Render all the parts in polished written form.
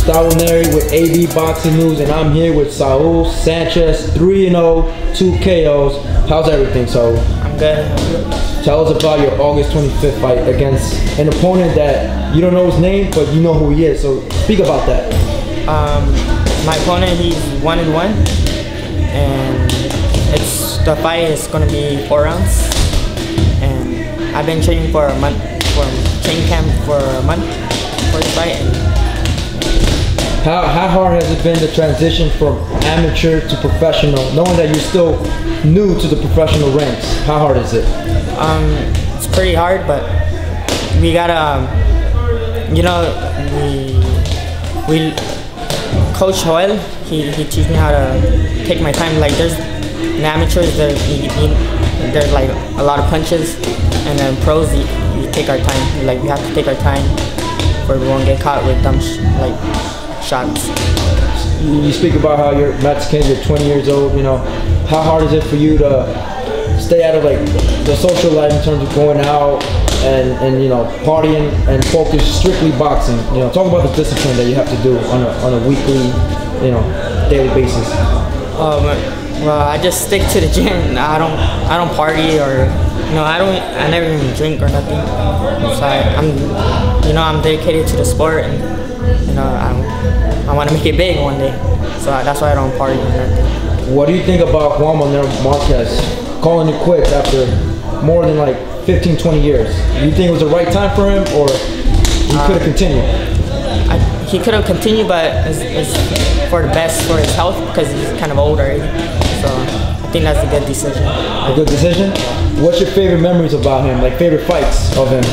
Stalinary with AB Boxing News, and I'm here with Saul Sanchez, 3-0, 2 KOs. How's everything, Saul? I'm good. Tell us about your August 25th fight against an opponent that you don't know his name, but you know who he is. So speak about that. My opponent, he's 1-1, and the fight is going to be 4 rounds. And I've been training for a month, training camp for a month for the fight. How hard has it been to transition from amateur to professional, knowing that you're still new to the professional ranks? How hard is it? It's pretty hard, but we gotta, we Coach Joel, he teaches me how to take my time. Like there's in amateurs, there's like a lot of punches, and then pros, we take our time. Like we have to take our time, where we won't get caught with dumb shots. You speak about how you're Mexican, you're 20 years old. How hard is it for you to stay out of like the social life in terms of going out and partying and focus strictly boxing? Talk about the discipline that you have to do on a weekly, daily basis. Well, I just stick to the gym. I don't party or I never even drink or nothing. So I'm dedicated to the sport, and I want to make it big one day. So that's why I don't party or nothing. What do you think about Juan Manuel Marquez calling it quits after more than like 15-20 years? Do you think it was the right time for him, or he could have continued? He could have continued, but it's for the best for his health, because he's kind of old already. So I think that's a good decision. A good decision? What's your favorite memories about him? Like favorite fights of him?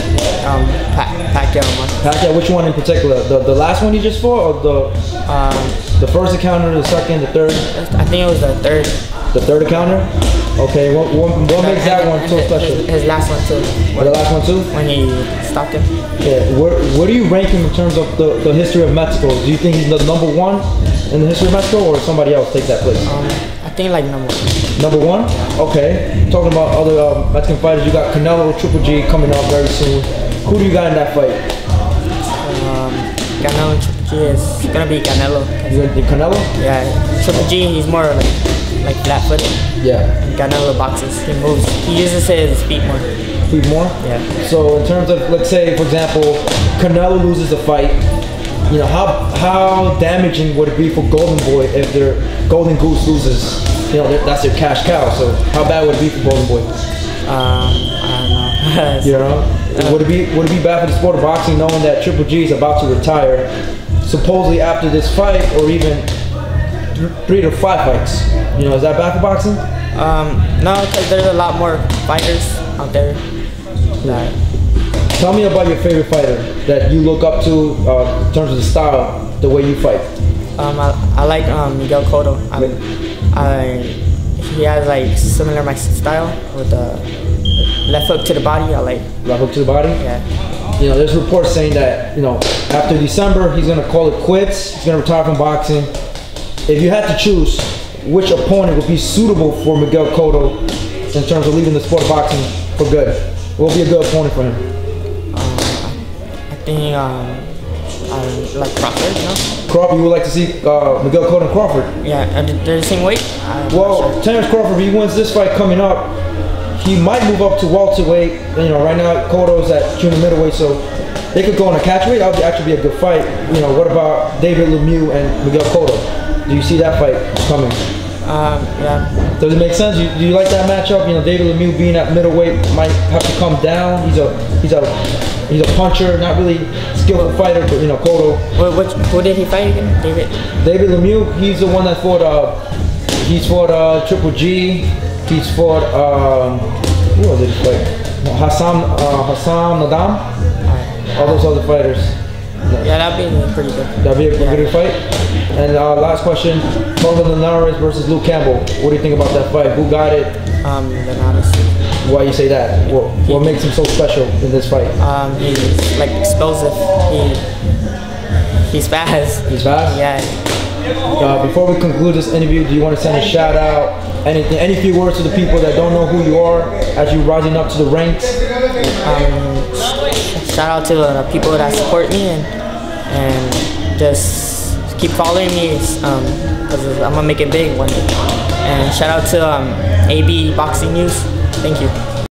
Pacquiao. Pacquiao, which one in particular? The last one you just fought, or the first encounter, the second, the third? I think it was the third. The third encounter? Okay, what makes that one so special? His last one too. The last one too? When he stopped him. Yeah. Where do you rank him in terms of the history of Mexico? Do you think he's the #1 in the history of Mexico, or somebody else take that place? I think like #1. #1? Okay. Talking about other Mexican fighters, you got Canelo, Triple G coming up very soon. Who do you got in that fight? Canelo and Triple G is gonna be Canelo. You gonna be Canelo? Yeah. Triple G, he's more like flat-footed. Yeah. And Canelo boxes. He moves. He uses his feet more. Feet more? Yeah. So in terms of, let's say, for example, Canelo loses the fight. How damaging would it be for Golden Boy if their Golden Goose loses? That's their cash cow. So how bad would it be for Golden Boy? I don't know. Would it be bad for the sport of boxing knowing that Triple G is about to retire, supposedly after this fight, or even 3 to 5 fights? Is that bad for boxing? No, because there's a lot more fighters out there. Tell me about your favorite fighter that you look up to in terms of the style, the way you fight. I like Miguel Cotto. He has like similar my style with the left hook to the body. I like left hook to the body. Yeah. There's reports saying that after December he's gonna call it quits. He's gonna retire from boxing. If you had to choose, which opponent would be suitable for Miguel Cotto in terms of leaving the sport of boxing for good? What would be a good opponent for him? I think like Crawford, Crawford, you would like to see Miguel Cotto and Crawford? Yeah, they're the same weight? Well, Terrence Crawford, if he wins this fight coming up, he might move up to welterweight. Right now Cotto's at junior middleweight, so they could go on a catchweight. That would actually be a good fight. What about David Lemieux and Miguel Cotto? Do you see that fight coming? Yeah. Does it make sense? Do you like that matchup? David Lemieux being at middleweight might have to come down. He's a puncher, not really skillful fighter, but Cotto. Who did he fight again? David Lemieux. He's the one that fought. He's fought Triple G. He's fought. Who was it? He fight? Hassan Nadam. All those other fighters. Yeah, that'd be pretty good. That'd be a good fight. And last question, Paulo Linares versus Luke Campbell. What do you think about that fight? Who got it? Linares. Why you say that? What makes him so special in this fight? He's like explosive. He's fast. He's fast? Yeah. Before we conclude this interview, do you want to send a shout out? Any few words to the people that don't know who you are as you're rising up to the ranks? Shout out to the people that support me and just keep following me because I'm gonna make it big one day. And shout out to AB Boxing News. Thank you.